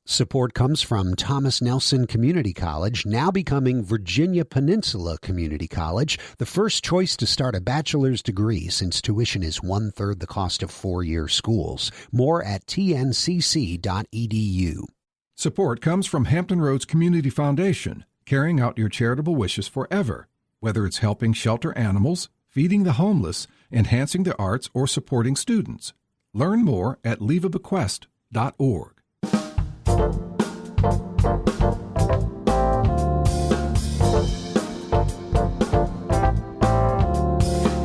Support comes from Thomas Nelson Community College, now becoming Virginia Peninsula Community College, the first choice to start a bachelor's degree since tuition is one-third the cost of four-year schools. More at tncc.edu. Support comes from Hampton Roads Community Foundation, carrying out your charitable wishes forever. Whether it's helping shelter animals, feeding the homeless, enhancing the arts, or supporting students. Learn more at leaveabequest.org.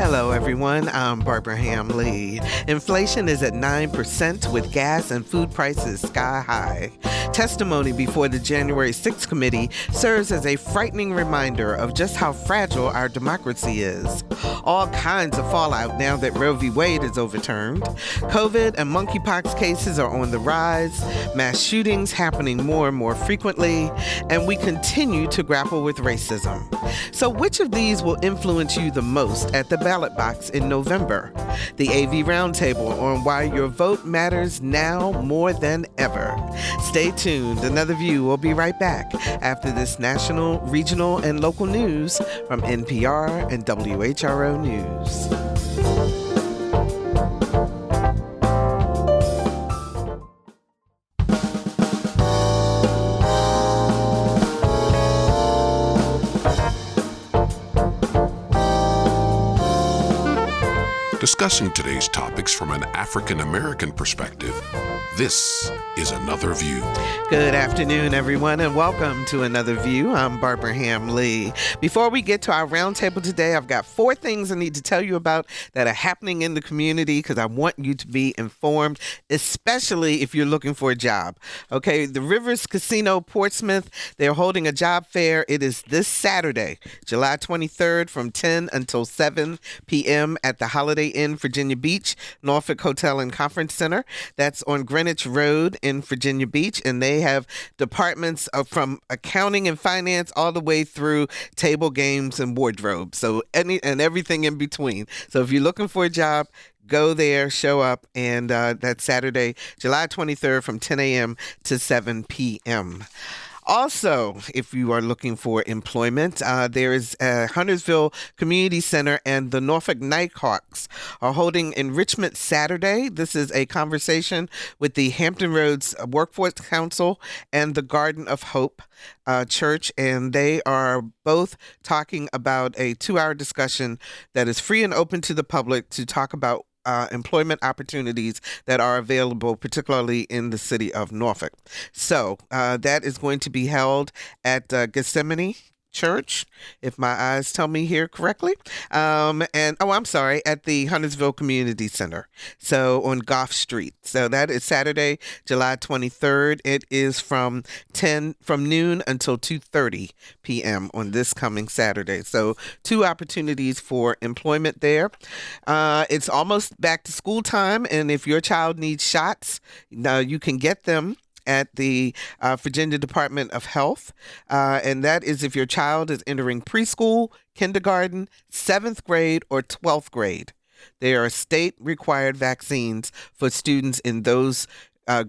Hello, everyone. I'm Barbara Hamley. Inflation is at 9% with gas and food prices sky high. Testimony before the January 6th committee serves as a frightening reminder of just how fragile our democracy is. All kinds of fallout now that Roe v. Wade is overturned. COVID and monkeypox cases are on the rise, mass shootings happening more and more frequently, and we continue to grapple with racism. So which of these will influence you the most at the ballot box in November? The AV Roundtable on why your vote matters now more than ever. Stay tuned. Another View will be right back after this national, regional, and local news from NPR and WHRO News. Discussing today's topics from an African-American perspective, this is Another View. Good afternoon, everyone, and welcome to Another View. I'm Barbara Hamley. Before we get to our roundtable today, I've got 4 things I need to tell you about that are happening in the community because I want you to be informed, especially if you're looking for a job. Okay, the Rivers Casino Portsmouth, they're holding a job fair. It is this Saturday, July 23rd from 10 until 7 p.m. at the Holiday Inn Virginia Beach, Norfolk Hotel and Conference Center. That's on Greenwich Road in Virginia Beach, and they have departments from accounting and finance all the way through table games and wardrobe. So everything in between. So if you're looking for a job, go there, show up, and that's Saturday, July 23rd from 10 a.m. to 7 p.m. Also, if you are looking for employment, there is Huntersville Community Center and the Norfolk Nighthawks are holding Enrichment Saturday. This is a conversation with the Hampton Roads Workforce Council and the Garden of Hope Church, and they are both talking about a 2-hour discussion that is free and open to the public to talk about employment opportunities that are available, particularly in the city of Norfolk. So that is going to be held at Gethsemane Church, if my eyes tell me here correctly. At the Huntersville Community Center. So on Goff Street. So that is Saturday, July 23rd. It is from noon until 2:30 p.m. on this coming Saturday. So 2 opportunities for employment there. It's almost back to school time, and if your child needs shots, now you can get them at the Virginia Department of Health, and that is if your child is entering preschool, kindergarten, 7th grade, or 12th grade. There are state-required vaccines for students in those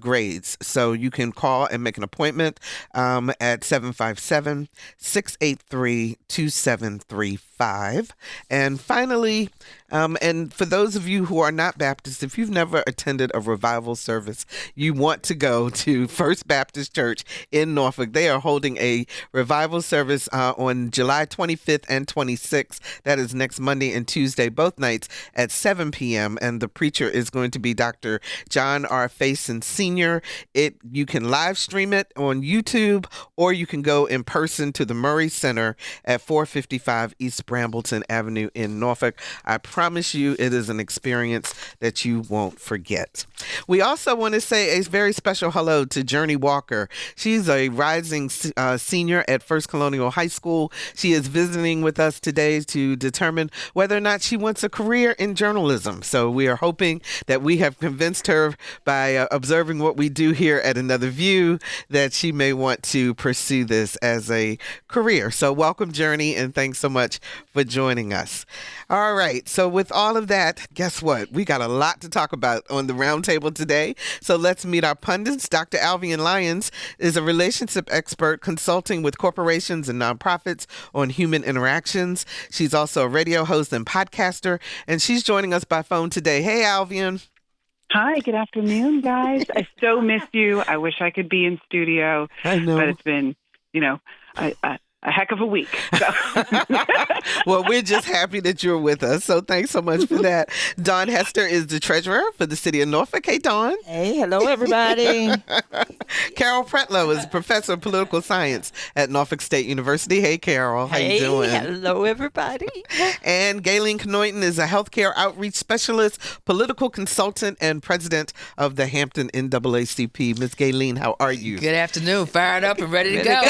grades. So you can call and make an appointment at 757-683-2735. And finally, and for those of you who are not Baptists, if you've never attended a revival service, you want to go to First Baptist Church in Norfolk. They are holding a revival service on July 25th and 26th. That is next Monday and Tuesday, both nights at 7 p.m. And the preacher is going to be Dr. John R. Faison Sr. You can live stream it on YouTube, or you can go in person to the Murray Center at 455 East Brambleton Avenue in Norfolk. I promise you it is an experience that you won't forget. We also want to say a very special hello to Journey Walker. She's a rising senior at First Colonial High School. She is visiting with us today to determine whether or not she wants a career in journalism. So we are hoping that we have convinced her by observing observing what we do here at Another View that she may want to pursue this as a career. So welcome, Journey, and thanks so much for joining us. All right. So with all of that, guess what? We got a lot to talk about on the roundtable today. So let's meet our pundits. Dr. Alvean Lyons is a relationship expert consulting with corporations and nonprofits on human interactions. She's also a radio host and podcaster, and she's joining us by phone today. Hey, Alvean. Hi, good afternoon, guys. I so miss you. I wish I could be in studio. I know. But it's been, a heck of a week. So. Well, we're just happy that you're with us. So thanks so much for that. Daun Hester is the treasurer for the city of Norfolk. Hey, Daun. Hey, hello, everybody. Carol Pretlow is professor of political science at Norfolk State University. Hey, Carol. How you doing? Hello, everybody. And Gaylene Kanoyton is a healthcare outreach specialist, political consultant, and president of the Hampton NAACP. Ms. Gaylene, how are you? Good afternoon. Fired up and ready to go.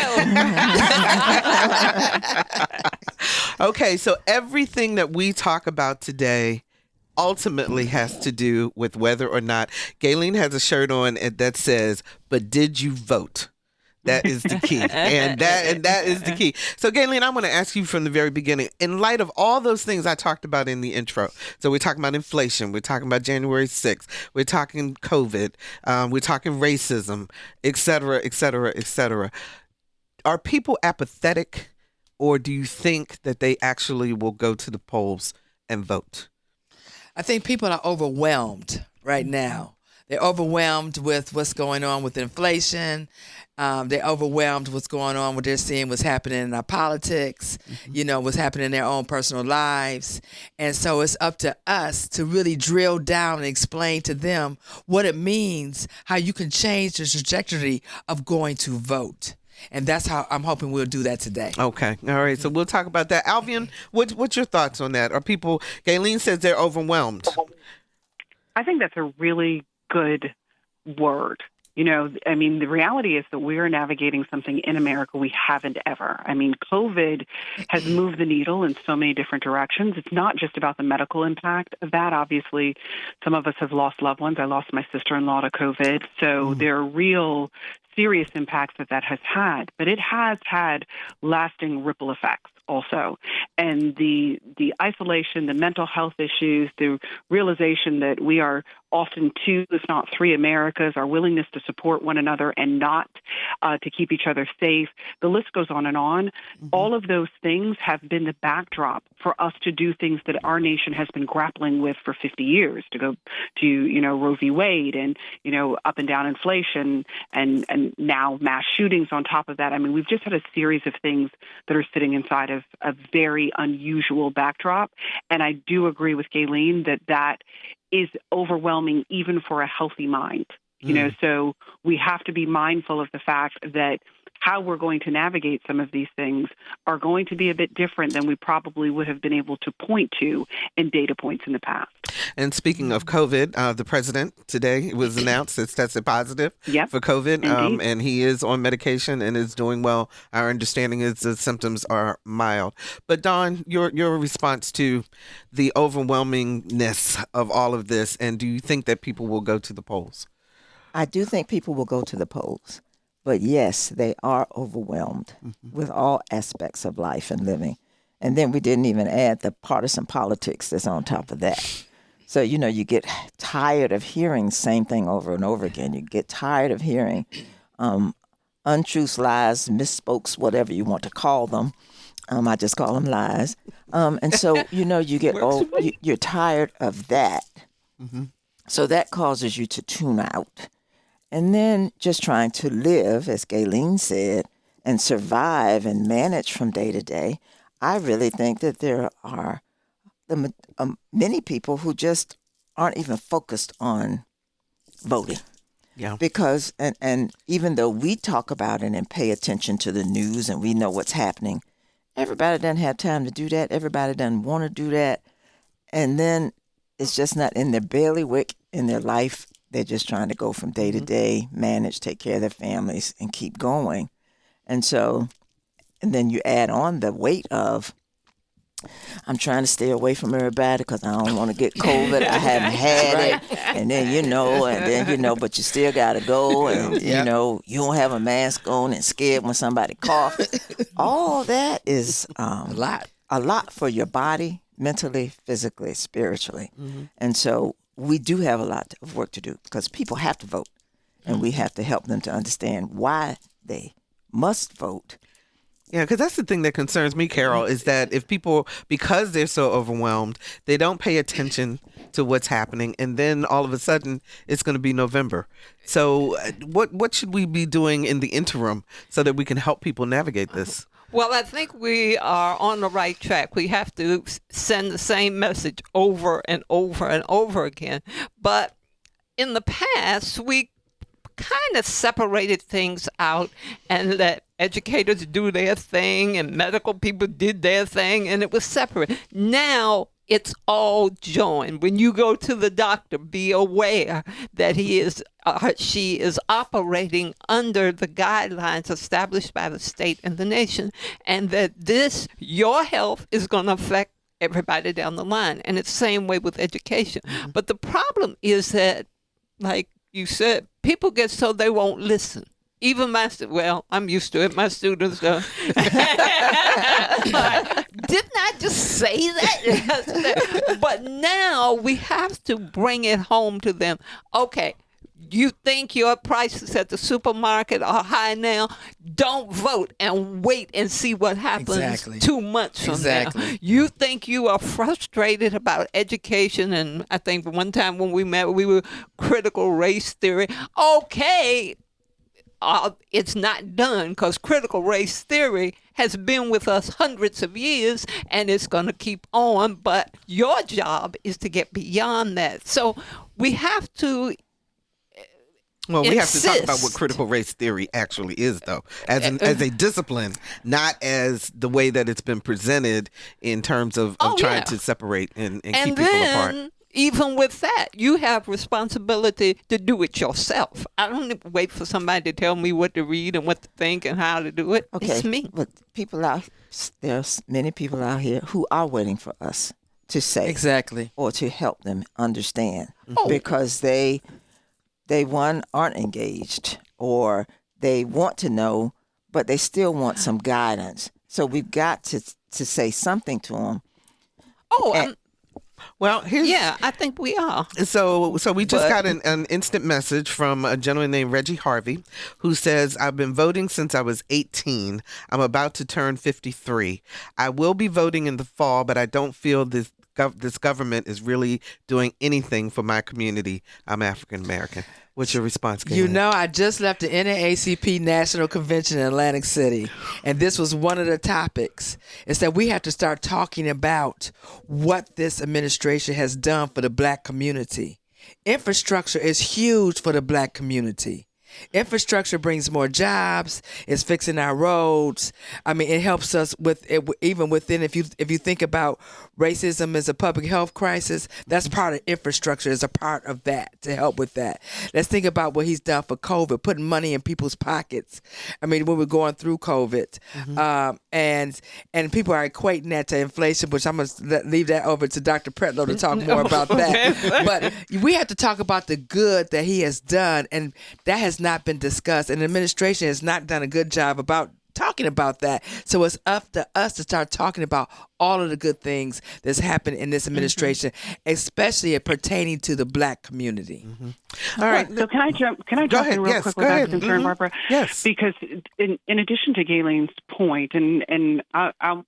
Okay, so everything that we talk about today ultimately has to do with whether or not Gaylene has a shirt on that says, "But did you vote?" That is the key. and that is the key. So, Gaylene, I want to ask you from the very beginning, in light of all those things I talked about in the intro. So we're talking about inflation. We're talking about January 6th. We're talking COVID. We're talking racism, et cetera, et cetera, et cetera. Are people apathetic, or do you think that they actually will go to the polls and vote? I think people are overwhelmed right now. They're overwhelmed with what's going on with inflation. They're overwhelmed with what's going on, what they're seeing, what's happening in our politics, what's happening in their own personal lives. And so it's up to us to really drill down and explain to them what it means, how you can change the trajectory of going to vote. And that's how I'm hoping we'll do that today. Okay. All right. So we'll talk about that. Alvean, what's your thoughts on that? Are people, Gaylene says they're overwhelmed. I think that's a really good word. The reality is that we're navigating something in America we haven't ever. COVID has moved the needle in so many different directions. It's not just about the medical impact of that. Obviously, some of us have lost loved ones. I lost my sister-in-law to COVID. So there are real serious impacts that has had, but it has had lasting ripple effects also. And the isolation, the mental health issues, the realization that we are often two, if not three Americas, our willingness to support one another and not to keep each other safe. The list goes on and on. Mm-hmm. All of those things have been the backdrop for us to do things that our nation has been grappling with for 50 years, to go to, Roe v. Wade and, up and down inflation and now mass shootings on top of that. We've just had a series of things that are sitting inside of a very unusual backdrop. And I do agree with Gaylene that is overwhelming even for a healthy mind. So we have to be mindful of the fact that how we're going to navigate some of these things are going to be a bit different than we probably would have been able to point to in data points in the past. And speaking of COVID, the president today, it was announced that's tested positive for COVID, and he is on medication and is doing well. Our understanding is the symptoms are mild. But Daun, your response to the overwhelmingness of all of this, and do you think that people will go to the polls? I do think people will go to the polls. But yes, they are overwhelmed with all aspects of life and living. And then we didn't even add the partisan politics that's on top of that. So, you get tired of hearing the same thing over and over again. You get tired of hearing untruths, lies, misspokes, whatever you want to call them. I just call them lies. And so, you get you're tired of that. Mm-hmm. So that causes you to tune out. And then just trying to live, as Gaylene said, and survive and manage from day to day. I really think that there are many people who just aren't even focused on voting. Yeah. Because, and even though we talk about it and pay attention to the news and we know what's happening, everybody doesn't have time to do that. Everybody doesn't want to do that. And then it's just not in their bailiwick, in their life. They're just trying to go from day to day, manage, take care of their families, and keep going. And so, and then you add on the weight of I'm trying to stay away from everybody because I don't want to get COVID. I haven't had it. And then, but you still got to go. And, you don't have a mask on and scared when somebody coughs. All that is a lot for your body, mentally, physically, spiritually. Mm-hmm. And so we do have a lot of work to do because people have to vote. And we have to help them to understand why they must vote. Yeah, because that's the thing that concerns me, Carol, is that if people, because they're so overwhelmed, they don't pay attention to what's happening, and then all of a sudden it's going to be November. So what should we be doing in the interim so that we can help people navigate this? Well, I think we are on the right track. We have to send the same message over and over and over again. But in the past, we kind of separated things out and let educators do their thing and medical people did their thing, and it was separate. Now it's all joined. When you go to the doctor, be aware that she is operating under the guidelines established by the state and the nation, and that your health is going to affect everybody down the line. And it's the same way with education. Mm-hmm. But the problem is that, like you said, people get so they won't listen. Even I'm used to it. My students didn't I just say that? But now we have to bring it home to them. Okay, you think your prices at the supermarket are high now? Don't vote and wait and see what happens 2 months from now. You think you are frustrated about education, and I think one time when we met, we were critical race theory. Okay. It's not done because critical race theory has been with us hundreds of years and it's going to keep on. But your job is to get beyond that. So we have to we have to talk about what critical race theory actually is, though, as a discipline, not as the way that it's been presented in terms of trying to separate and keep people apart. Even with that, you have responsibility to do it yourself. I don't wait for somebody to tell me what to read and what to think and how to do it. Okay. It's me. But there's many people out here who are waiting for us to say or to help them understand because they aren't engaged or they want to know, but they still want some guidance. So we've got to say something to them. Well, I think we are. So we just got an instant message from a gentleman named Reggie Harvey who says, I've been voting since I was 18. I'm about to turn 53. I will be voting in the fall, but I don't feel this government is really doing anything for my community. I'm African American. What's your response, Gaylene? I just left the NAACP National Convention in Atlantic City, and this was one of the topics, is that we have to start talking about what this administration has done for the Black community. Infrastructure is huge for the Black community. Infrastructure brings more jobs. It's fixing our roads. I mean, it helps us with it, even within. If you think about racism as a public health crisis, that's part of infrastructure. Is a part of that to help with that. Let's think about what he's done for COVID, putting money in people's pockets. I mean, when we're going through COVID, and people are equating that to inflation, which I'm gonna leave that over to Dr. Pretlow to talk more about that. But we have to talk about the good that he has done, and that has not been discussed, and the administration has not done a good job about talking about that. So it's up to us to start talking about all of the good things that's happened in this administration, especially pertaining to the Black community. All right. So can I jump in real quick with that concern, Barbara? Yes. Because in addition to Gaylene's point, and I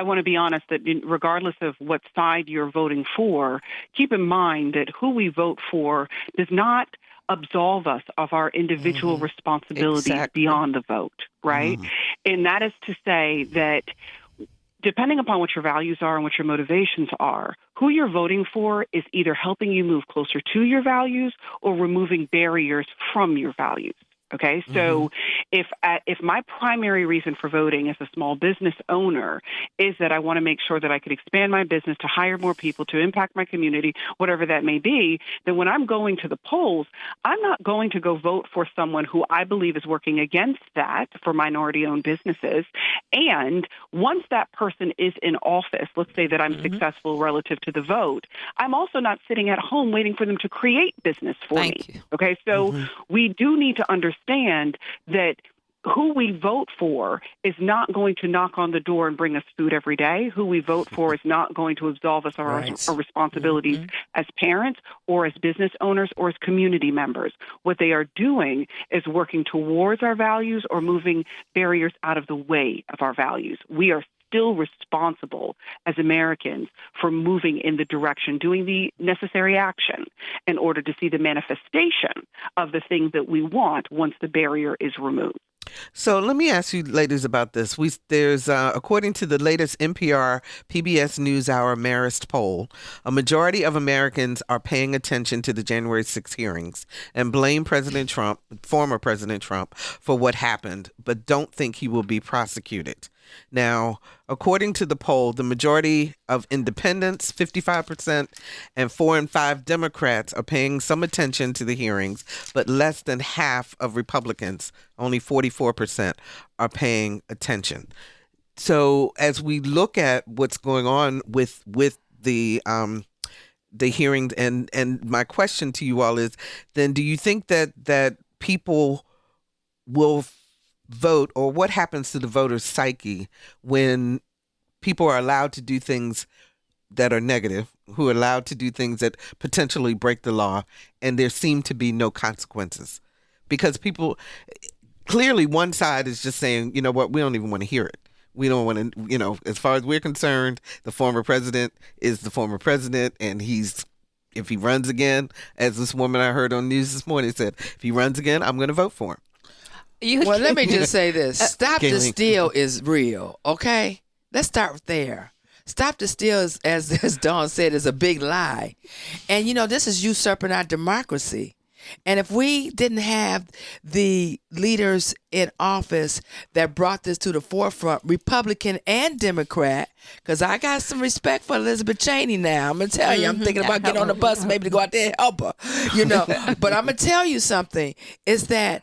want to be honest that regardless of what side you're voting for, keep in mind that who we vote for does not absolve us of our individual responsibilities beyond the vote, right? And that is to say that depending upon what your values are and what your motivations are, who you're voting for is either helping you move closer to your values or removing barriers from your values. Okay, so If my primary reason for voting as a small business owner is that I want to make sure that I could expand my business, to hire more people, to impact my community, whatever that may be, then when I'm going to the polls, I'm not going to go vote for someone who I believe is working against that for minority-owned businesses. And once that person is in office, let's say that I'm successful relative to the vote, I'm also not sitting at home waiting for them to create business for me. Thank you. Okay, so we do need to understand that who we vote for is not going to knock on the door and bring us food every day. Who we vote for is not going to absolve us of our responsibilities as parents or as business owners or as community members. What they are doing is working towards our values or moving barriers out of the way of our values. We are still responsible as Americans for moving in the direction, doing the necessary action in order to see the manifestation of the things that we want once the barrier is removed. So let me ask you ladies about this. There's according to the latest NPR PBS NewsHour Marist poll, a majority of Americans are paying attention to the January 6th hearings and blame President Trump, former President Trump, for what happened, but don't think he will be prosecuted. Now, according to the poll, the majority of independents, 55%, and 4 and 5 Democrats are paying some attention to the hearings, but less than half of Republicans, only 44%, are paying attention. So as we look at what's going on with the hearings, and my question to you all is, then do you think that people will vote, or what happens to the voter's psyche when people are allowed to do things that are negative, who are allowed to do things that potentially break the law, and there seem to be no consequences? Because people, clearly one side is just saying, you know what, we don't even want to hear it. We don't want to, as far as we're concerned, the former president is the former president, and if he runs again, as this woman I heard on news this morning said, if he runs again, I'm going to vote for him. Well, let me just say this. Stop the Gaylene. steal is real, okay? Let's start there. Stop the steal, as Dawn said, is a big lie. And, this is usurping our democracy. And if we didn't have the leaders in office that brought this to the forefront, Republican and Democrat, because I got some respect for Elizabeth Cheney now. I'm going to tell you, I'm thinking about getting on the bus maybe to go out there and help her, But I'm going to tell you something, is that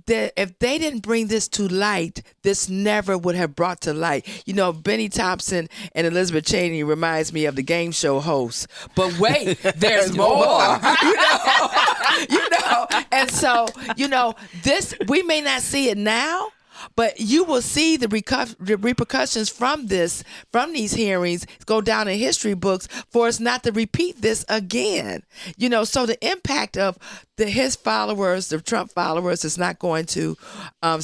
if they didn't bring this to light, this never would have brought to light. Benny Thompson and Elizabeth Cheney reminds me of the game show host. But wait, there's more. And so, this, we may not see it now, but you will see the repercussions from these hearings go down in history books for us not to repeat this again. So the impact of his followers, the Trump followers, is not going to, they're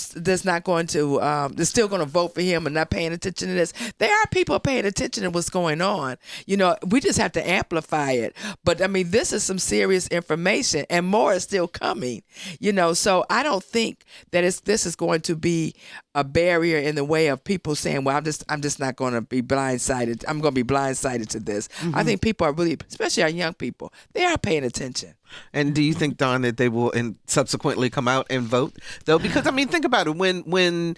still going to vote for him and not paying attention to this. There are people paying attention to what's going on. We just have to amplify it. But this is some serious information, and more is still coming. So I don't think that this is going to be a barrier in the way of people saying, well, I'm just not going to be blindsided. I'm going to be blindsided to this. I think people are really, especially our young people, they are paying attention. And do you think, Dawn, that they will subsequently come out and vote, though? Because think about it. When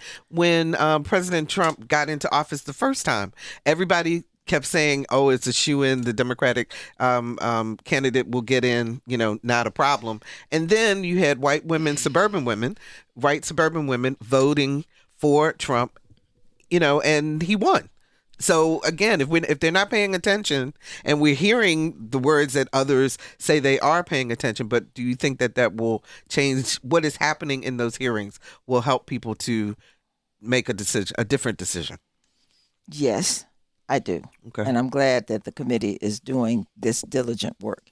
President Trump got into office the first time, everybody kept saying, "Oh, it's a shoo-in. The Democratic candidate will get in. Not a problem." And then you had white suburban women voting for Trump, and he won. So again, if they're not paying attention, and we're hearing the words that others say they are paying attention, but do you think that will change what is happening in those hearings, will help people to make a different decision? Yes, I do. Okay. And I'm glad that the committee is doing this diligent work,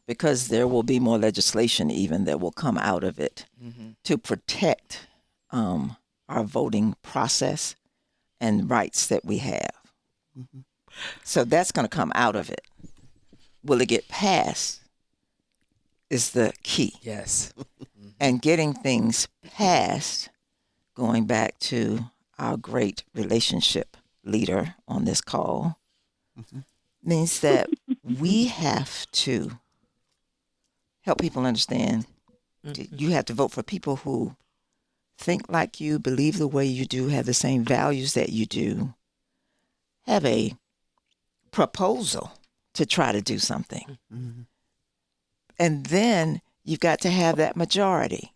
because there will be more legislation even that will come out of it to protect our voting process and rights that we have. So that's going to come out of it. Will it get passed is the key. Yes. And getting things passed, going back to our great relationship leader on this call, means that we have to help people understand. You have to vote for people who think like you, believe the way you do, have the same values that you do, have a proposal to try to do something. Mm-hmm. And then you've got to have that majority.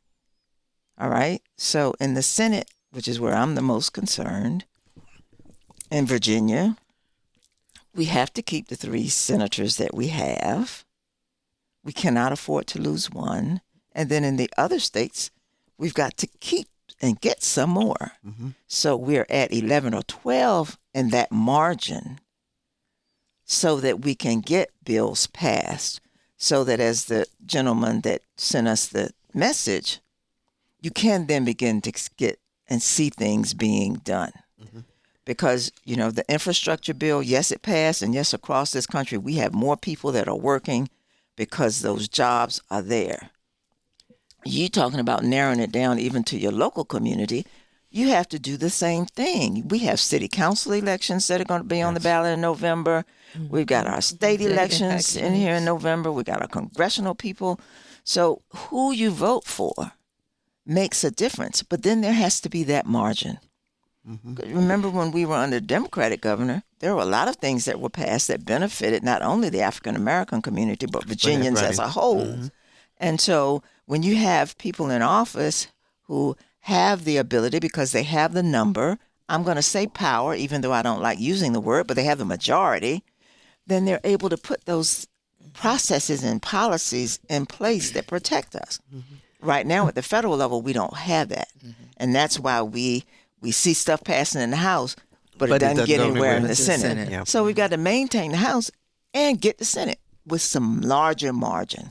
All right? So in the Senate, which is where I'm the most concerned, in Virginia, we have to keep the 3 senators that we have. We cannot afford to lose one. And then in the other states, we've got to keep and get some more. Mm-hmm. So we're at 11 or 12 in that margin so that we can get bills passed. So that, as the gentleman that sent us the message, you can then begin to get and see things being done. Mm-hmm. Because, the infrastructure bill, yes, it passed. And yes, across this country, we have more people that are working because those jobs are there. You talking about narrowing it down even to your local community, you have to do the same thing. We have city council elections that are going to be on the ballot in November. We've got our state elections in here in November. We got our congressional people. So who you vote for makes a difference. But then there has to be that margin. Mm-hmm. Remember when we were under Democratic governor, there were a lot of things that were passed that benefited not only the African-American community, but Virginians as a whole. Mm-hmm. And so when you have people in office who have the ability, because they have the number, I'm going to say power, even though I don't like using the word, but they have the majority, then they're able to put those processes and policies in place that protect us. Mm-hmm. Right now at the federal level, we don't have that. Mm-hmm. And that's why we see stuff passing in the House, but it doesn't get anywhere in the Senate. Yeah. So we've got to maintain the House and get the Senate with some larger margin.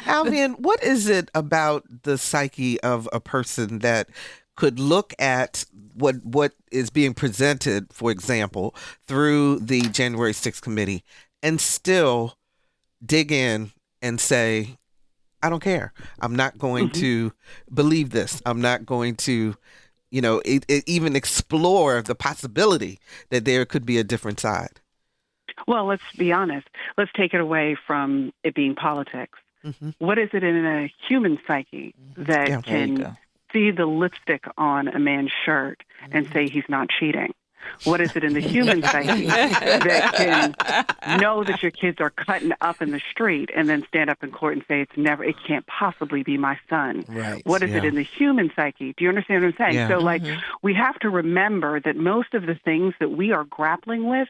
Alvean, what is it about the psyche of a person that could look at what is being presented, for example, through the January 6th committee and still dig in and say, I don't care. I'm not going to believe this. I'm not going to, even explore the possibility that there could be a different side. Well, let's be honest. Let's take it away from it being politics. Mm-hmm. What is it in a human psyche that can see the lipstick on a man's shirt and say he's not cheating? What is it in the human psyche that can know that your kids are cutting up in the street and then stand up in court and say it can't possibly be my son? Right. What is it in the human psyche? Do you understand what I'm saying? Yeah. So, we have to remember that most of the things that we are grappling with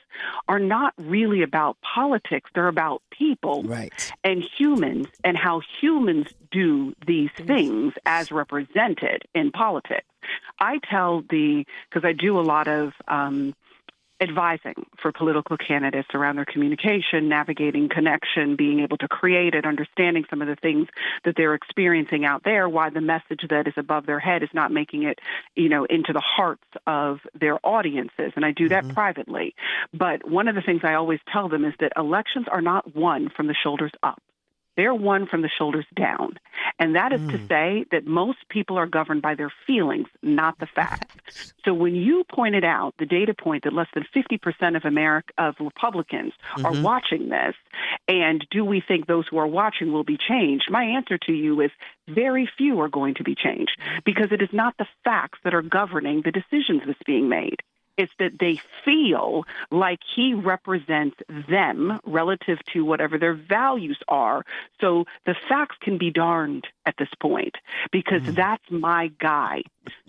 are not really about politics. They're about people and humans and how humans do these things as represented in politics. I tell because I do a lot of advising for political candidates around their communication, navigating connection, being able to create it, understanding some of the things that they're experiencing out there, why the message that is above their head is not making it, into the hearts of their audiences. And I do that privately. But one of the things I always tell them is that elections are not won from the shoulders up. They're won from the shoulders down. And that is to say that most people are governed by their feelings, not the facts. So when you pointed out the data point that less than 50% of Republicans are watching this, and do we think those who are watching will be changed? My answer to you is very few are going to be changed, because it is not the facts that are governing the decisions that's being made. It's that they feel like he represents them relative to whatever their values are. So the facts can be darned at this point, because that's my guy.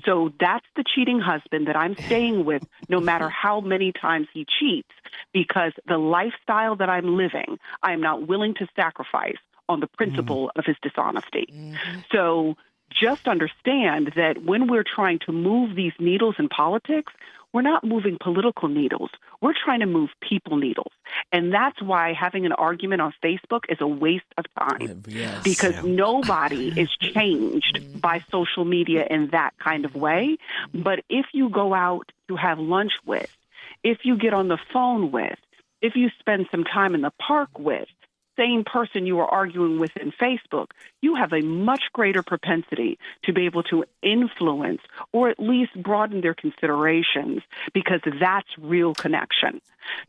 So that's the cheating husband that I'm staying with no matter how many times he cheats, because the lifestyle that I'm living, I am not willing to sacrifice on the principle of his dishonesty. So just understand that when we're trying to move these needles in politics, we're not moving political needles. We're trying to move people needles. And that's why having an argument on Facebook is a waste of time, because nobody is changed by social media in that kind of way. But if you go out to have lunch with, if you get on the phone with, if you spend some time in the park with, same person you are arguing with in Facebook, you have a much greater propensity to be able to influence or at least broaden their considerations, because that's real connection.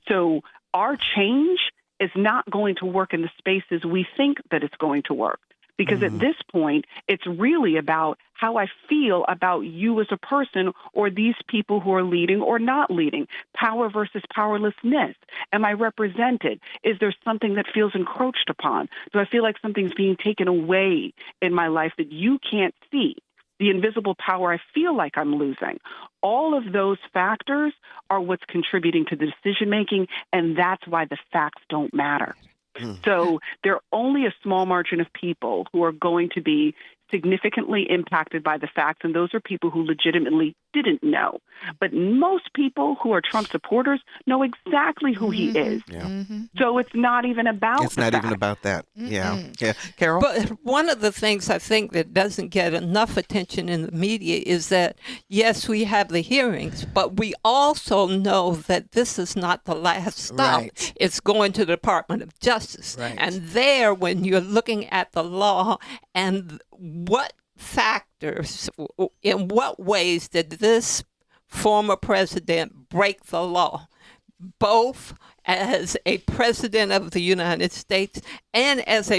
So our change is not going to work in the spaces we think that it's going to work. Because at this point, it's really about how I feel about you as a person or these people who are leading or not leading. Power versus powerlessness. Am I represented? Is there something that feels encroached upon? Do I feel like something's being taken away in my life that you can't see? The invisible power I feel like I'm losing. All of those factors are what's contributing to the decision making, and that's why the facts don't matter. So there are only a small margin of people who are going to be significantly impacted by the facts, and those are people who legitimately didn't know. But most people who are Trump supporters know exactly who he is. So it's not even about It's not even about that. Yeah. Carol? But one of the things I think that doesn't get enough attention in the media is that, yes, we have the hearings, but we also know that this is not the last stop. Right. It's going to the Department of Justice. Right. And there, when you're looking at the law and what factors, in what ways did this former president break the law, both as a president of the United States and as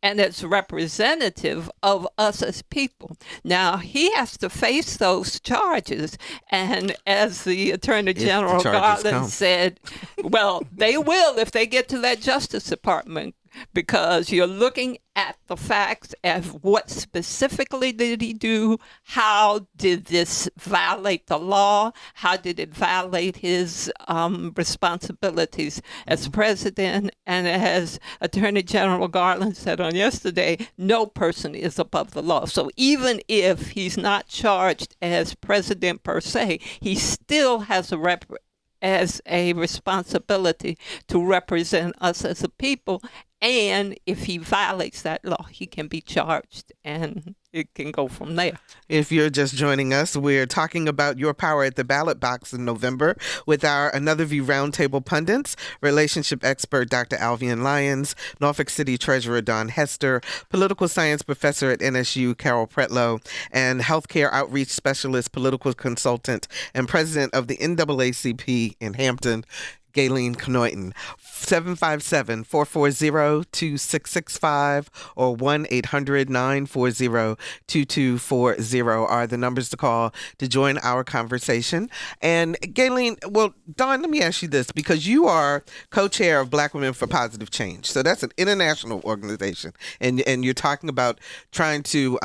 as representative of us as people. Now, he has to face those charges. And as the Attorney General Garland said, well, they will if they get to that Justice Department, because you're looking at the facts of what specifically did he do, how did this violate the law, how did it violate his responsibilities as president, and as Attorney General Garland said on yesterday, no person is above the law. So even if he's not charged as president per se, he still has a responsibility to represent us as a people. And if he violates that law, he can be charged, and it can go from there. If you're just joining us, we're talking about your power at the ballot box in November with our Another View Roundtable pundits, relationship expert Dr. Alvean Lyons, Norfolk City Treasurer Daun Hester, political science professor at NSU Carol Pretlow, and healthcare outreach specialist, political consultant, and president of the NAACP in Hampton, Gaylene Kanoyton. 757-440-2665 or 1-800-940-2240 are the numbers to call to join our conversation. And Gaylene, well, Dawn, let me ask you this, because you are co-chair of Black Women for Positive Change. So that's an international organization. And you're talking about trying to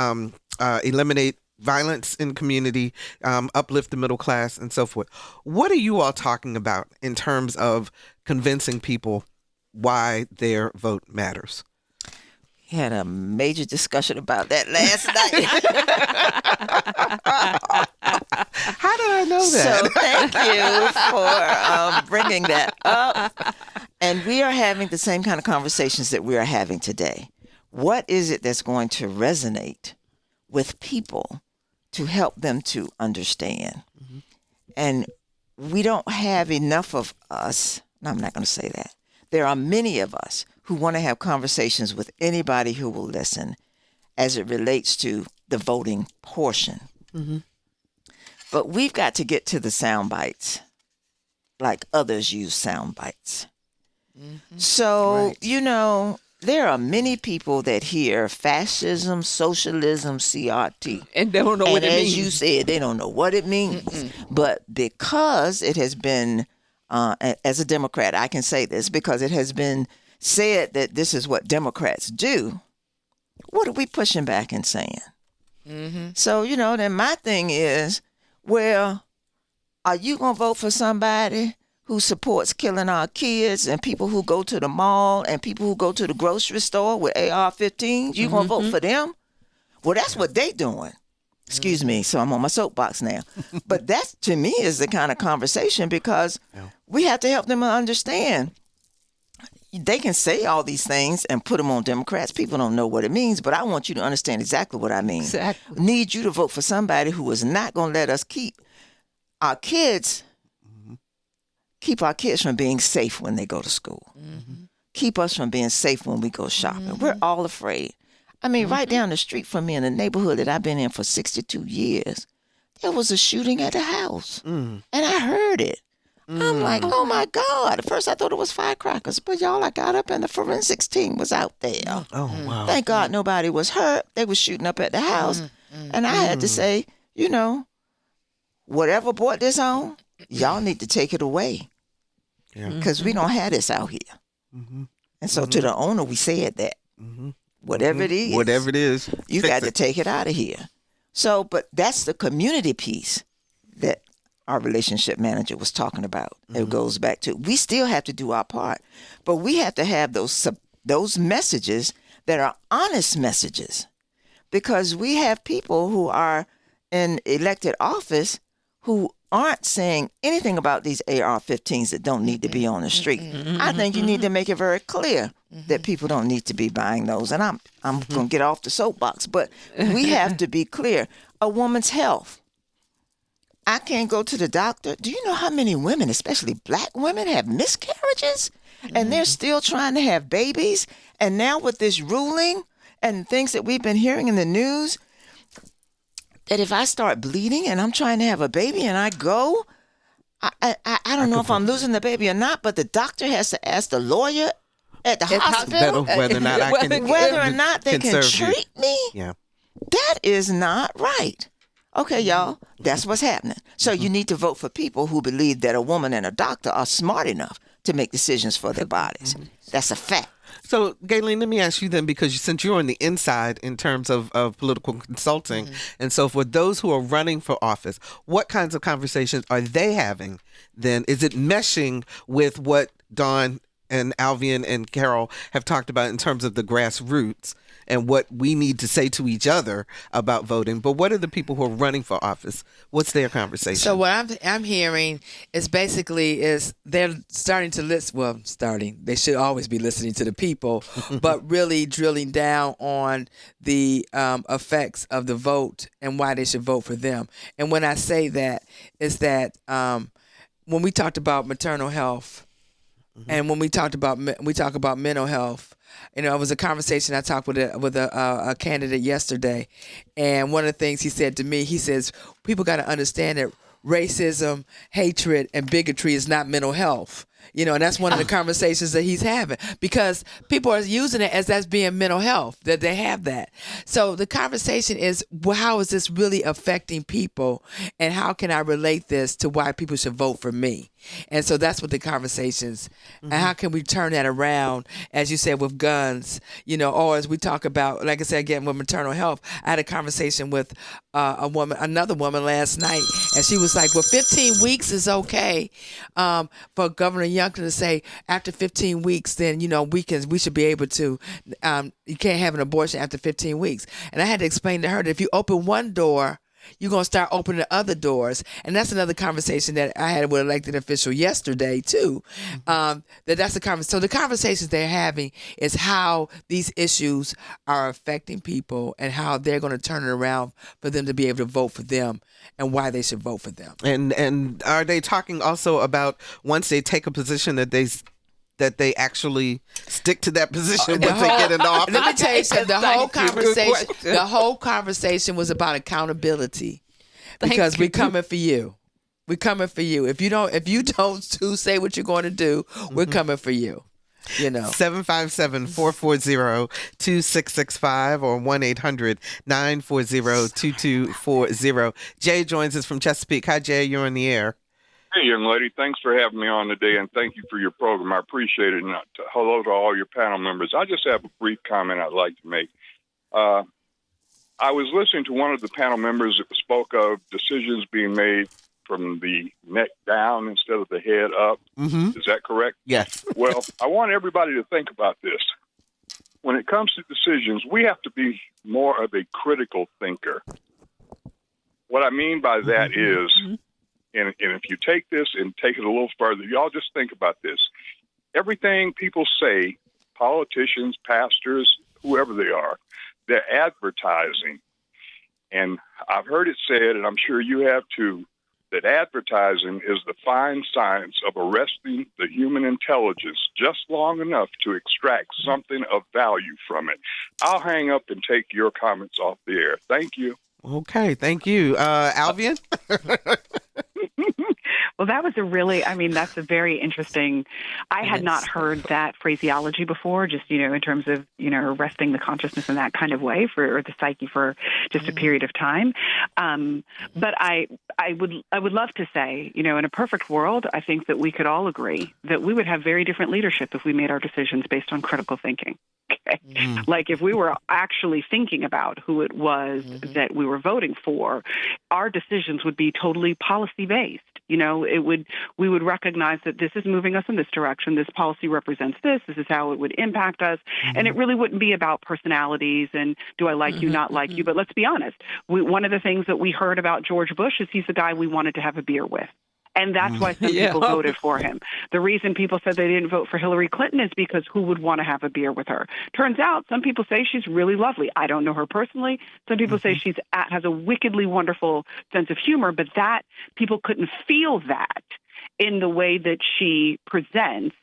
eliminate violence in community, uplift the middle class, and so forth. What are you all talking about in terms of convincing people why their vote matters? We had a major discussion about that last night. How did I know that? So thank you for bringing that up. And we are having the same kind of conversations that we are having today. What is it that's going to resonate with people to help them to understand? Mm-hmm. And we don't have enough of us. No, I'm not going to say that. There are many of us who want to have conversations with anybody who will listen as it relates to the voting portion. Mm-hmm. But we've got to get to the sound bites like others use sound bites. Mm-hmm. So, right. There are many people that hear fascism, socialism, CRT. And they don't know what it means. As you said, they don't know what it means. Mm-mm. But because it has been, as a Democrat, I can say this, because it has been said that this is what Democrats do, what are we pushing back and saying? Mm-hmm. So, then my thing is, well, are you going to vote for somebody who supports killing our kids and people who go to the mall and people who go to the grocery store with AR-15s? You going to vote for them? Well, that's what they doing. Excuse me, so I'm on my soapbox now. But that, to me, is the kind of conversation, because we have to help them understand. They can say all these things and put them on Democrats. People don't know what it means, but I want you to understand exactly what I mean. Exactly. Need you to vote for somebody who is not going to let us keep our kids from being safe when they go to school. Mm-hmm. Keep us from being safe when we go shopping. Mm-hmm. We're all afraid. I mean, right down the street from me in the neighborhood that I've been in for 62 years, there was a shooting at a house. And I heard it. I'm like, oh my God. At first I thought it was firecrackers, but y'all, I got up and the forensics team was out there. Oh, wow. Thank God nobody was hurt. They were shooting up at the house. And I had to say, whatever brought this on, y'all need to take it away. Because we don't have this out here. And so to the owner, we said that. Whatever it is, you got to take it out of here. So, but that's the community piece that our relationship manager was talking about. It goes back to, we still have to do our part, but we have to have those messages that are honest messages, because we have people who are in elected office who aren't saying anything about these AR-15s that don't need to be on the street. I think you need to make it very clear that people don't need to be buying those. And I'm going to get off the soapbox, but we have to be clear. A woman's health. I can't go to the doctor. Do you know how many women, especially black women, have miscarriages? And they're still trying to have babies. And now with this ruling and things that we've been hearing in the news, that if I start bleeding and I'm trying to have a baby and I go, I don't know if I'm losing the baby or not, but the doctor has to ask the lawyer at the hospital whether or not they can treat me. Yeah. That is not right. Okay, y'all, that's what's happening. So you need to vote for people who believe that a woman and a doctor are smart enough to make decisions for their bodies. That's a fact. So, Gaylene, let me ask you then, because since you're on the inside in terms of political consulting, and so for those who are running for office, what kinds of conversations are they having then? Is it meshing with what Daun and Alvean and Carol have talked about in terms of the grassroots and what we need to say to each other about voting? But what are the people who are running for office? What's their conversation? So what I'm hearing is basically they're starting to listen. Well, they should always be listening to the people, but really drilling down on the effects of the vote and why they should vote for them. And when I say that, is that when we talked about maternal health, and when we talk about mental health, it was a conversation I talked with a candidate yesterday, and one of the things he said to me, he says, people got to understand that racism, hatred, and bigotry is not mental health. And that's one of the conversations that he's having, because people are using it as that's being mental health, that they have that. So the conversation is, well, how is this really affecting people, and how can I relate this to why people should vote for me? And so that's what the conversations, and how can we turn that around, as you said, with guns, or as we talk about, like I said, again, with maternal health. I had a conversation with another woman last night, and she was like, well, 15 weeks is okay for Governor Youngkin to say after 15 weeks, then, we should be able to, you can't have an abortion after 15 weeks. And I had to explain to her that if you open one door, you're going to start opening the other doors. And that's another conversation that I had with an elected official yesterday, too. That's the conversation. So the conversations they're having is how these issues are affecting people and how they're going to turn it around for them to be able to vote for them and why they should vote for them. And are they talking also about once they take a position that they actually stick to that position once they get in office? Let me tell you something. The whole conversation was about accountability, because we're coming for you. We're coming for you. If you don't say what you're going to do, we're coming for you. 757-440-2665 or 1-800-940-2240. Jay joins us from Chesapeake. Hi, Jay. You're on the air. Hey, young lady. Thanks for having me on today, and thank you for your program. I appreciate it. And hello to all your panel members. I just have a brief comment I'd like to make. I was listening to one of the panel members that spoke of decisions being made from the neck down instead of the head up. Is that correct? Yes. Well, I want everybody to think about this. When it comes to decisions, we have to be more of a critical thinker. What I mean by that is, and if you take this and take it a little further, y'all just think about this. Everything people say, politicians, pastors, whoever they are, they're advertising. And I've heard it said, and I'm sure you have too, that advertising is the fine science of arresting the human intelligence just long enough to extract something of value from it. I'll hang up and take your comments off the air. Thank you. Okay, thank you. Alvean? Well, that was that's a very interesting, I had not heard that phraseology before, just, in terms of, arresting the consciousness in that kind of way or the psyche for just a period of time. But I would love to say, in a perfect world, I think that we could all agree that we would have very different leadership if we made our decisions based on critical thinking. Okay. Like if we were actually thinking about who it was that we were voting for, our decisions would be totally policy-based. We would recognize that this is moving us in this direction. This policy represents this. This is how it would impact us. And it really wouldn't be about personalities and do I like you, not like you. But let's be honest. One of the things that we heard about George Bush is he's the guy we wanted to have a beer with. And that's why some people voted for him. The reason people said they didn't vote for Hillary Clinton is because who would want to have a beer with her? Turns out some people say she's really lovely. I don't know her personally. Some people say she has a wickedly wonderful sense of humor, but that people couldn't feel that in the way that she presents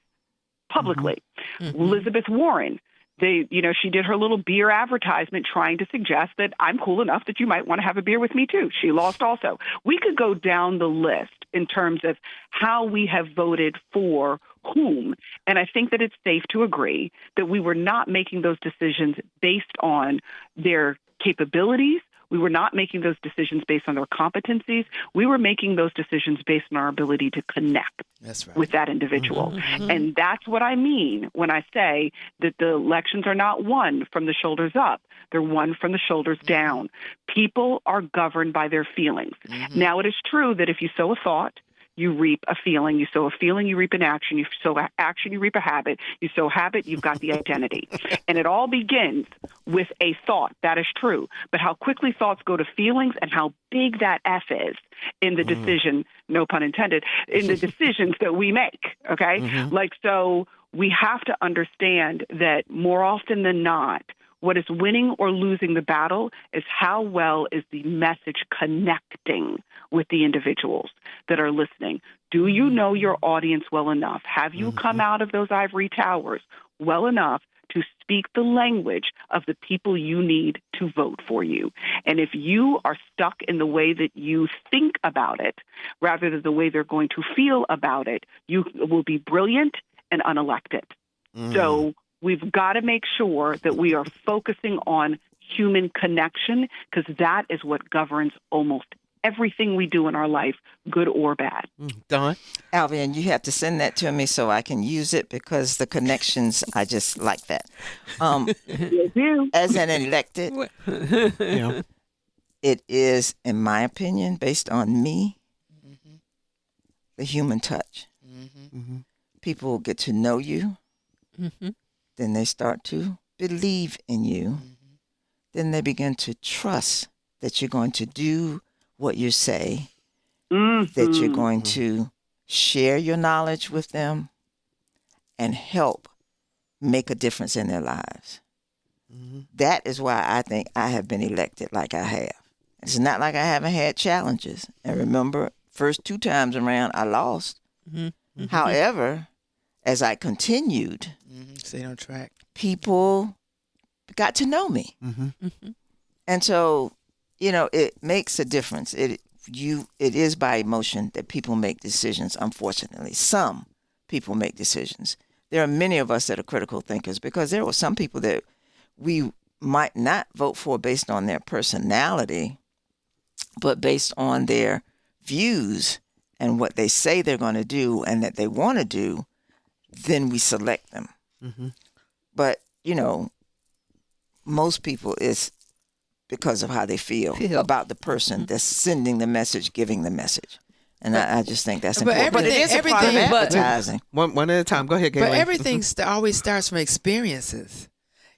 publicly. Elizabeth Warren. She did her little beer advertisement trying to suggest that I'm cool enough that you might want to have a beer with me too. She lost also. We could go down the list in terms of how we have voted for whom. And I think that it's safe to agree that we were not making those decisions based on their capabilities. We were not making those decisions based on their competencies. We were making those decisions based on our ability to connect with that individual. And that's what I mean when I say that the elections are not won from the shoulders up. They're won from the shoulders down. People are governed by their feelings. Now, it is true that if you sow a thought, you reap a feeling. You sow a feeling, you reap an action. You sow action, you reap a habit. You sow habit, you've got the identity. And it all begins with a thought. That is true. But how quickly thoughts go to feelings and how big that F is in the decision, no pun intended, in the decisions that we make, okay? So we have to understand that more often than not, what is winning or losing the battle is how well is the message connecting with the individuals that are listening. Do you know your audience well enough? Have you come out of those ivory towers well enough to speak the language of the people you need to vote for you? And if you are stuck in the way that you think about it rather than the way they're going to feel about it, you will be brilliant and unelected. So we've got to make sure that we are focusing on human connection because that is what governs almost everything we do in our life, good or bad. Daun? Alvean, you have to send that to me so I can use it because the connections, I just like that. As an elected, it is, in my opinion, based on me, the human touch. People get to know you. Then they start to believe in you. Then they begin to trust that you're going to do what you say, that you're going to share your knowledge with them and help make a difference in their lives. That is why I think I have been elected like I have. It's not like I haven't had challenges. And remember, first 2 times around, I lost. However, as I continued, stay on track. People got to know me. And so, it makes a difference. It is by emotion that people make decisions, unfortunately. Some people make decisions. There are many of us that are critical thinkers because there were some people that we might not vote for based on their personality, but based on their views and what they say they're going to do and that they want to do, then we select them. But, most people is because of how they feel about the person that's sending the message, giving the message. And I just think that's important. But it is a part of advertising. One at a time. Go ahead, Gaylene. But everything always starts from experiences.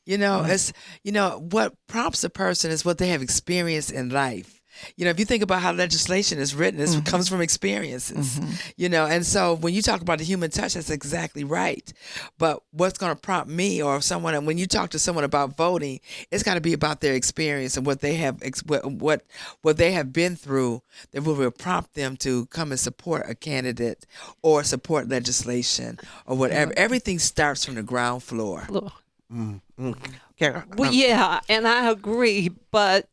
It's what prompts a person is what they have experienced in life. If you think about how legislation is written, it comes from experiences, and so when you talk about the human touch, that's exactly right. But what's going to prompt me or someone, when you talk to someone about voting, it's got to be about their experience and what they have, what they have been through that will prompt them to come and support a candidate or support legislation or whatever. Everything starts from the ground floor. Well, yeah, and I agree, but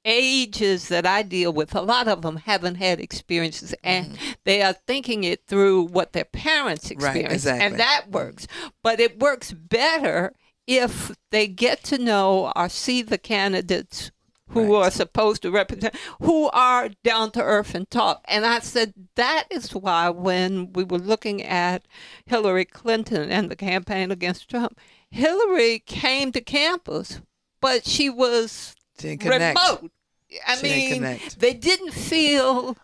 ages that I deal with, a lot of them haven't had experiences, and they are thinking it through what their parents experienced, exactly. and that works. But it works better if they get to know or see the candidates who are supposed to represent, who are down to earth and talk. And I said that is why when we were looking at Hillary Clinton and the campaign against Trump, Hillary came to campus, but she was remote. I mean, they didn't feel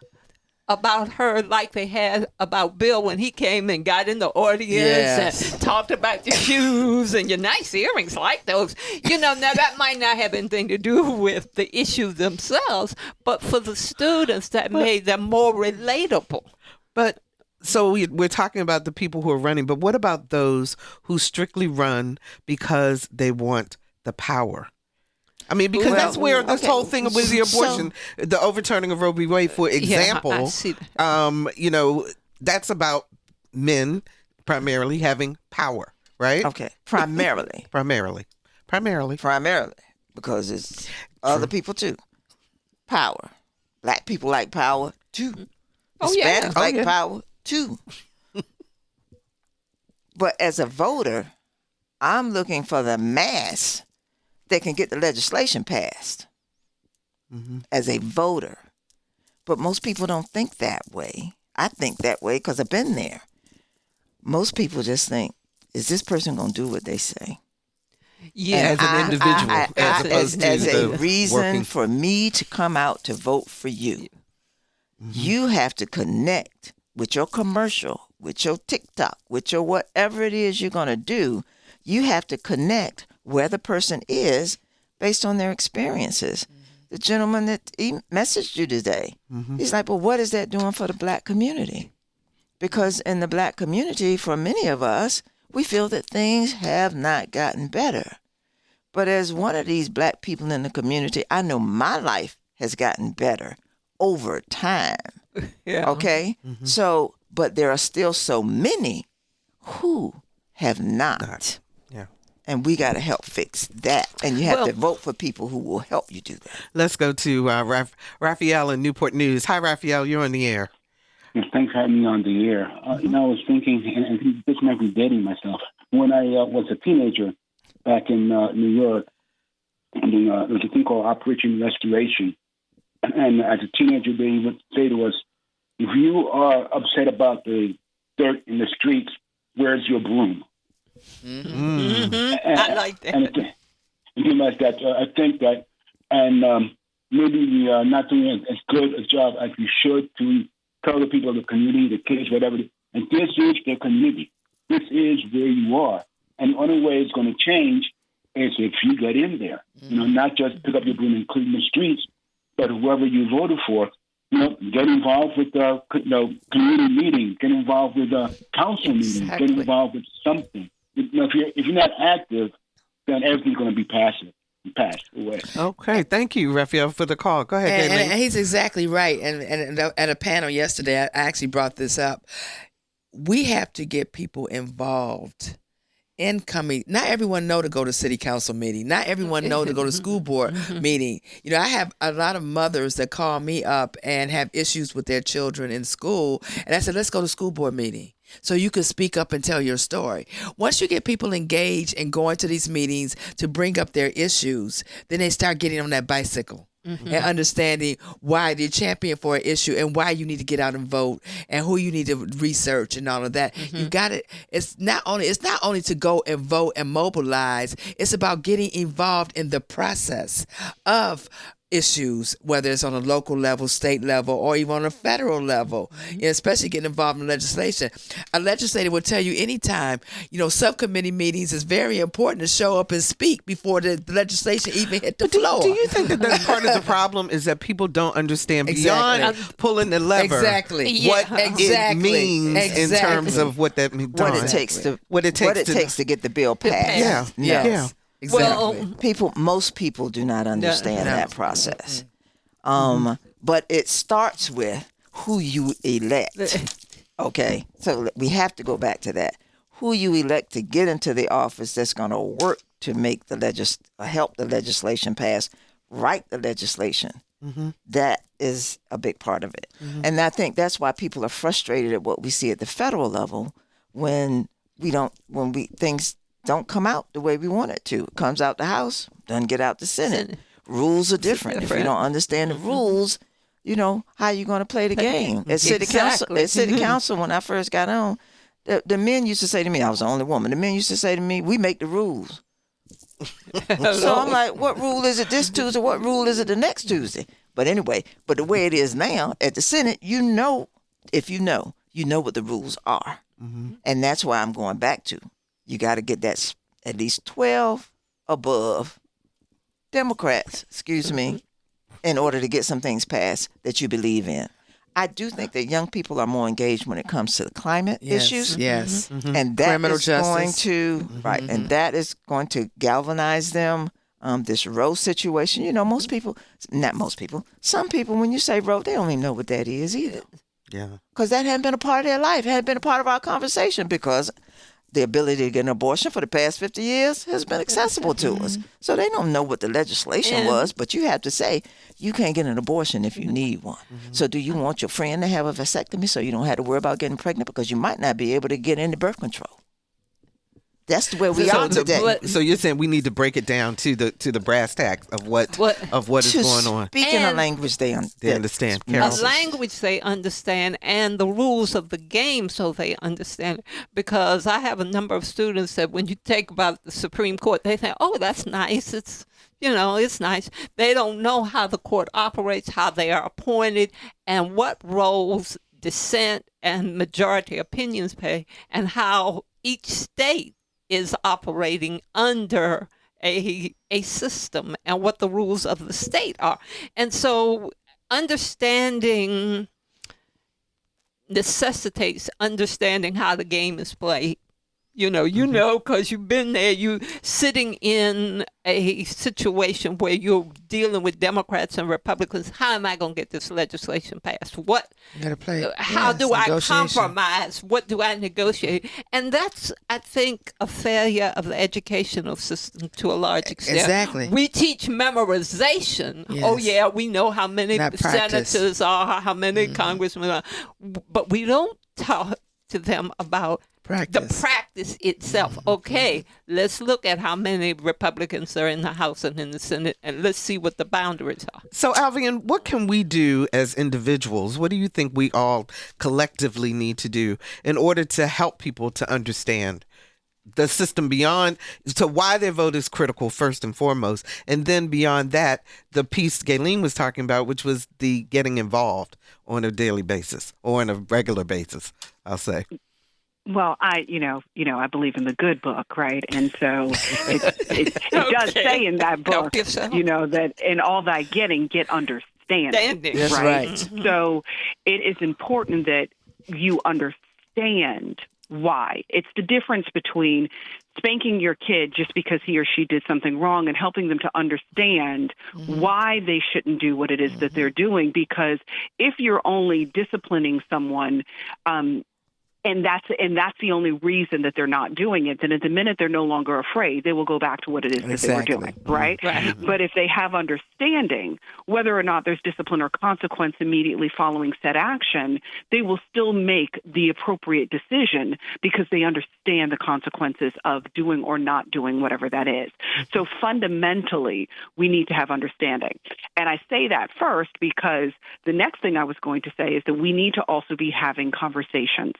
about her like they had about Bill when he came and got in the audience and talked about your shoes and your nice earrings like those. Now that might not have anything to do with the issue themselves, but for the students that made them more relatable. But so we're talking about the people who are running, but what about those who strictly run because they want the power? I mean, because that's where this whole thing with the abortion, the overturning of Roe v. Wade, for example, I see that. That's about men primarily having power, right? Okay, primarily, because it's other people too. Power. Black people like power too. Hispanics like power too. But as a voter, I'm looking for the mass that can get the legislation passed as a voter. But most people don't think that way. I think that way because I've been there. Most people just think, is this person going to do what they say? As an individual, as opposed to as a reason for me to come out to vote for you. You have to connect with your commercial, with your TikTok, with your whatever it is you're going to do. You have to connect where the person is based on their experiences. The gentleman that he messaged you today, he's like, well, what is that doing for the black community? Because in the black community, for many of us, we feel that things have not gotten better. But as one of these black people in the community, I know my life has gotten better over time. Okay? So, but there are still so many who have not. And we got to help fix that. And you have to vote for people who will help you do that. Let's go to Raphael in Newport News. Hi, Raphael. You're on the air. Yes, thanks for having me on the air. I was thinking, and this might be dating myself, when I was a teenager back in New York, there was a thing called Operation Restoration. And as a teenager, they would say to us, if you are upset about the dirt in the streets, where's your broom? I like that. And things like that. I think that, and maybe we are not doing as good a job as we should to tell the people of the community, the kids, whatever. And this is their community. This is where you are. And the only way it's going to change is if you get in there. Not just pick up your broom and clean the streets, but whoever you voted for, get involved with the community meeting, get involved with the council meeting, get involved with something. If you're not active, then everything's going to be passed away. Okay, thank you, Raphael, for the call. Go ahead, Gaylene. And he's exactly right. And at a panel yesterday, I actually brought this up. We have to get people involved in coming. Not everyone know to go to city council meeting. Not everyone know to go to school board meeting. I have a lot of mothers that call me up and have issues with their children in school. And I said, let's go to school board meeting so you can speak up and tell your story. Once you get people engaged and going to these meetings to bring up their issues, then they start getting on that bicycle. And understanding why they're champion for an issue and why you need to get out and vote and who you need to research and all of that. You got it. It's not only to go and vote and mobilize. It's about getting involved in the process of issues, whether it's on a local level, state level, or even on a federal level, especially getting involved in legislation. A legislator will tell you anytime, subcommittee meetings is very important to show up and speak before the legislation even hit the floor. Do you think that that's part of the problem is that people don't understand beyond pulling the lever what it means in terms of what that means? What it takes to get the bill passed. Yeah. Exactly. Most people do not understand that process. But it starts with who you elect. Okay, so we have to go back to that. Who you elect to get into the office that's going to work to make help the legislation pass write the legislation. Mm-hmm. That is a big part of it. Mm-hmm. And I think that's why people are frustrated at what we see at the federal level when things don't come out the way we want it to. It comes out the House, doesn't get out the Senate. Rules are different. If you don't understand the rules, how are you going to play the game? At City Council, when I first got on, the men used to say to me, I was the only woman, the men used to say to me, we make the rules. So I'm like, what rule is it this Tuesday? What rule is it the next Tuesday? But anyway, the way it is now at the Senate, if you know what the rules are. Mm-hmm. And that's why I'm going back to. You got to get that at least 12 above Democrats, in order to get some things passed that you believe in. I do think that young people are more engaged when it comes to the climate issues. Yes. Mm-hmm. And that Criminal is justice. going to, and that is going to galvanize them. This Roe situation, some people, when you say Roe, they don't even know what that is either. Yeah. Because that hadn't been a part of their life, hadn't been a part of our conversation, because the ability to get an abortion for the past 50 years has been accessible to us. So they don't know what the legislation was, but you have to say, you can't get an abortion if you need one. Mm-hmm. So do you want your friend to have a vasectomy so you don't have to worry about getting pregnant, because you might not be able to get into birth control? That's where we are today. So you're saying we need to break it down to the brass tacks of what is going on. Speaking a language they understand. A language they understand, and the rules of the game so they understand. Because I have a number of students that when you take about the Supreme Court, they think, oh, that's nice. It's nice. They don't know how the court operates, how they are appointed, and what roles dissent and majority opinions play, and how each state is operating under a system and what the rules of the state are. And so understanding necessitates understanding how the game is played. Because you've been there, you sitting in a situation where you're dealing with Democrats and Republicans. How am I going to get this legislation passed? How do I compromise? What do I negotiate? And that's, I think, a failure of the educational system to a large extent. Exactly. We teach memorization. Yes. Oh, yeah, we know how many senators are, how many congressmen are. But we don't talk to them about the practice itself. Okay, let's look at how many Republicans are in the House and in the Senate, and let's see what the boundaries are. So, Alvean, what can we do as individuals? What do you think we all collectively need to do in order to help people to understand the system beyond, so why their vote is critical first and foremost, and then beyond that, the piece Gaylene was talking about, which was the getting involved on a daily basis or on a regular basis, I'll say. Well, I believe in the good book, right? And so it does say in that book, that in all thy getting, get understanding. That's right. So it is important that you understand why. It's the difference between spanking your kid just because he or she did something wrong and helping them to understand why they shouldn't do what it is that they're doing. Because if you're only disciplining someone, and that's the only reason that they're not doing it, then at the minute they're no longer afraid, they will go back to what it is that they were doing, right? But if they have understanding, whether or not there's discipline or consequence immediately following said action, they will still make the appropriate decision because they understand the consequences of doing or not doing whatever that is. So fundamentally, we need to have understanding. And I say that first because the next thing I was going to say is that we need to also be having conversations.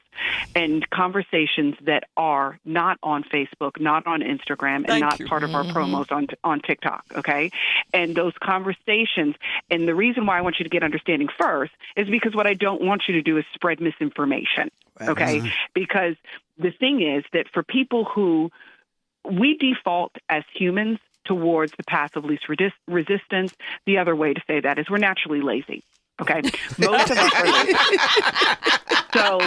And conversations that are not on Facebook, not on Instagram, and not part of our promos on TikTok, okay? And those conversations, and the reason why I want you to get understanding first is because what I don't want you to do is spread misinformation, okay? Because the thing is that for people who we default as humans towards the path of least resistance, the other way to say that is we're naturally lazy. Okay, most of us are lazy. So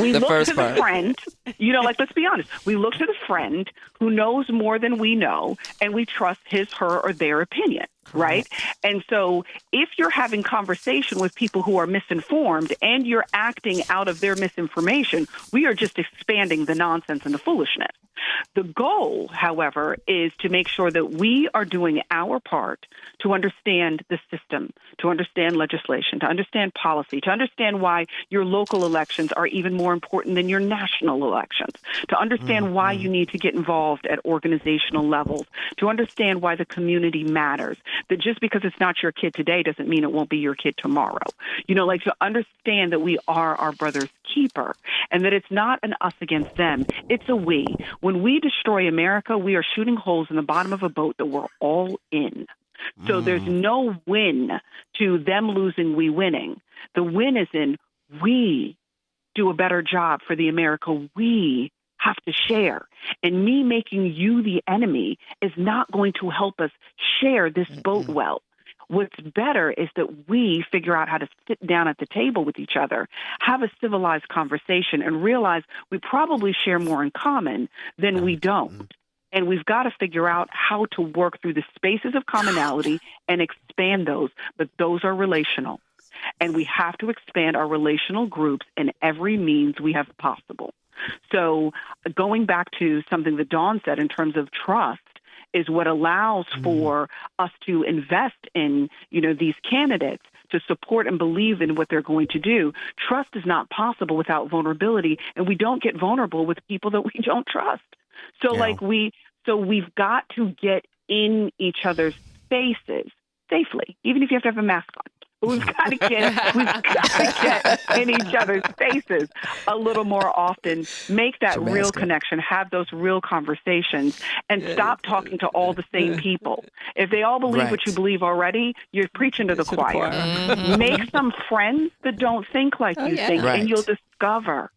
we look to the friend, let's be honest. We look to the friend who knows more than we know, and we trust his, her, or their opinion. right? And so if you're having conversation with people who are misinformed and you're acting out of their misinformation, we are just expanding the nonsense and the foolishness. The goal, however, is to make sure that we are doing our part to understand the system, to understand legislation, to understand policy, to understand why your local elections are even more important than your national elections, to understand why you need to get involved at organizational levels, to understand why the community matters, that just because it's not your kid today doesn't mean it won't be your kid tomorrow. Like to understand that we are our brother's keeper and that it's not an us against them, it's a we. When we destroy America, we are shooting holes in the bottom of a boat that we're all in. So there's no win to them losing, we winning. The win is in we do a better job for the America we have to share. And me making you the enemy is not going to help us share this boat well. What's better is that we figure out how to sit down at the table with each other, have a civilized conversation, and realize we probably share more in common than we don't. And we've got to figure out how to work through the spaces of commonality and expand those. But those are relational. And we have to expand our relational groups in every means we have possible. So going back to something that Daun said in terms of trust, is what allows for us to invest in, these candidates, to support and believe in what they're going to do. Trust is not possible without vulnerability, and we don't get vulnerable with people that we don't trust. So we've got to get in each other's faces safely, even if you have to have a mask on. But we've got to get in each other's faces a little more often, make that real connection, have those real conversations, and stop talking to all the same people. If they all believe what you believe already, you're preaching to the choir. Make some friends that don't think like you think, and you'll discover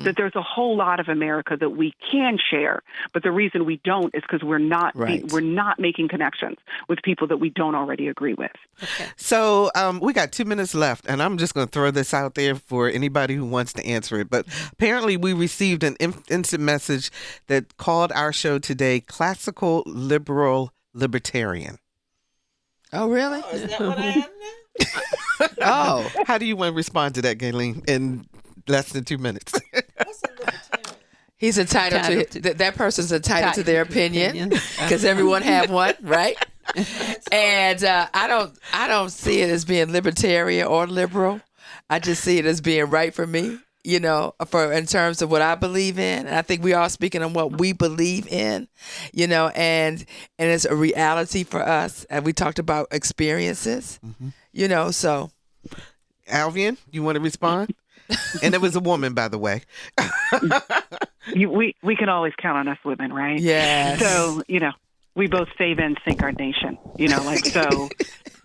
that there's a whole lot of America that we can share. But the reason we don't is because we're not making connections with people that we don't already agree with. Okay. So we got 2 minutes left, and I'm just going to throw this out there for anybody who wants to answer it. But apparently we received an instant message that called our show today Classical Liberal Libertarian. Oh, really? Oh, is that what I am now? How do you want to respond to that, Gaylene, in less than 2 minutes? What's a libertarian? He's entitled to that person's entitled to their opinion because everyone have one, right? And I don't see it as being libertarian or liberal. I just see it as being right for me, in terms of what I believe in. And I think we are speaking on what we believe in, and it's a reality for us. And we talked about experiences, so. Alvean, you want to respond? And it was a woman, by the way. We can always count on us women, right? Yes. So, we both save and sink our nation, so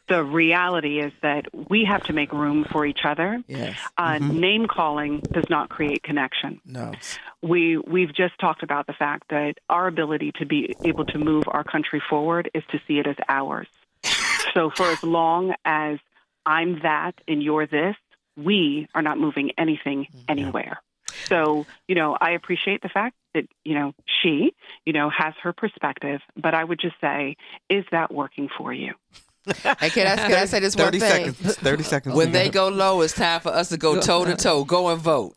the reality is that we have to make room for each other. Yes. Name calling does not create connection. No. We've just talked about the fact that our ability to be able to move our country forward is to see it as ours. So for as long as I'm that and you're this, we are not moving anything anywhere. So, I appreciate the fact that, she, has her perspective, but I would just say, is that working for you? And can I say this one thing? 30 seconds. When they go low, it's time for us to go toe-to-toe. Go and vote.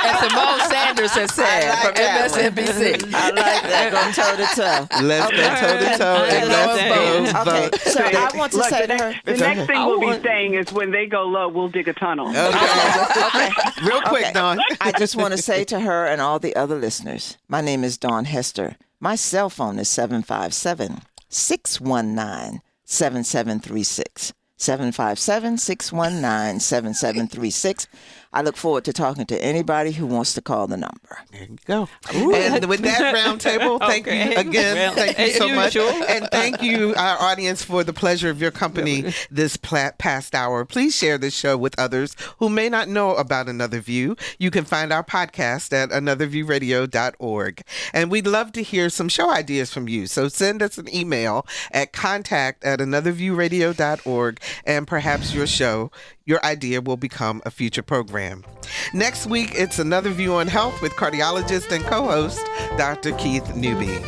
As Simone Sanders has said from MSNBC. I like that. Go toe-to-toe. Let's go toe-to-toe and let's go vote. Okay, so I want to say to her. The next thing we'll be saying is when they go low, we'll dig a tunnel. Okay. Real quick, Daun. I just want to say to her and all the other listeners, my name is Daun Hester. My cell phone is 757-619-7736. 757-619-7736. I look forward to talking to anybody who wants to call the number. There you go. Ooh. And with that round table, thank you again. Thank you so much. And thank you, our audience, for the pleasure of your company this past hour. Please share this show with others who may not know about Another View. You can find our podcast at anotherviewradio.org. And we'd love to hear some show ideas from you. So send us an email at contact@anotherviewradio.org, and perhaps your idea will become a future program. program. Next week, it's Another View on Health with cardiologist and co-host Dr. Keith Newby.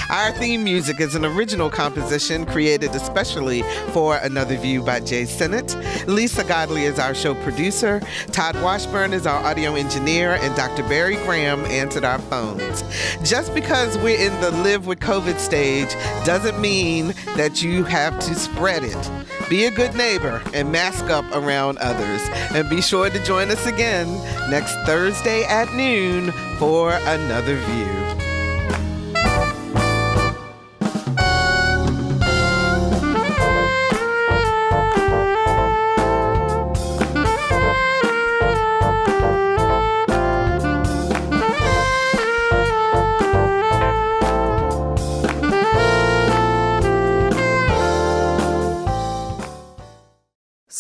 Our theme music is an original composition created especially for Another View by Jay Sennett. Lisa Godley is our show producer. Todd Washburn is our audio engineer, and Dr. Barry Graham answered our phones. Just because we're in the live with COVID stage doesn't mean that you have to spread it. Be a good neighbor and mask up around others. And be sure to join us again next Thursday at noon for Another View.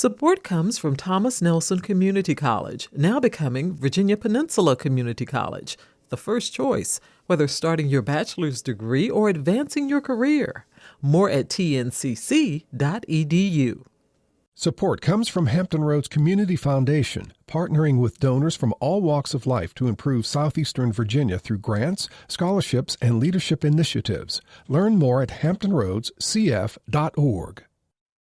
Support comes from Thomas Nelson Community College, now becoming Virginia Peninsula Community College, the first choice, whether starting your bachelor's degree or advancing your career. More at tncc.edu. Support comes from Hampton Roads Community Foundation, partnering with donors from all walks of life to improve southeastern Virginia through grants, scholarships, and leadership initiatives. Learn more at hamptonroadscf.org.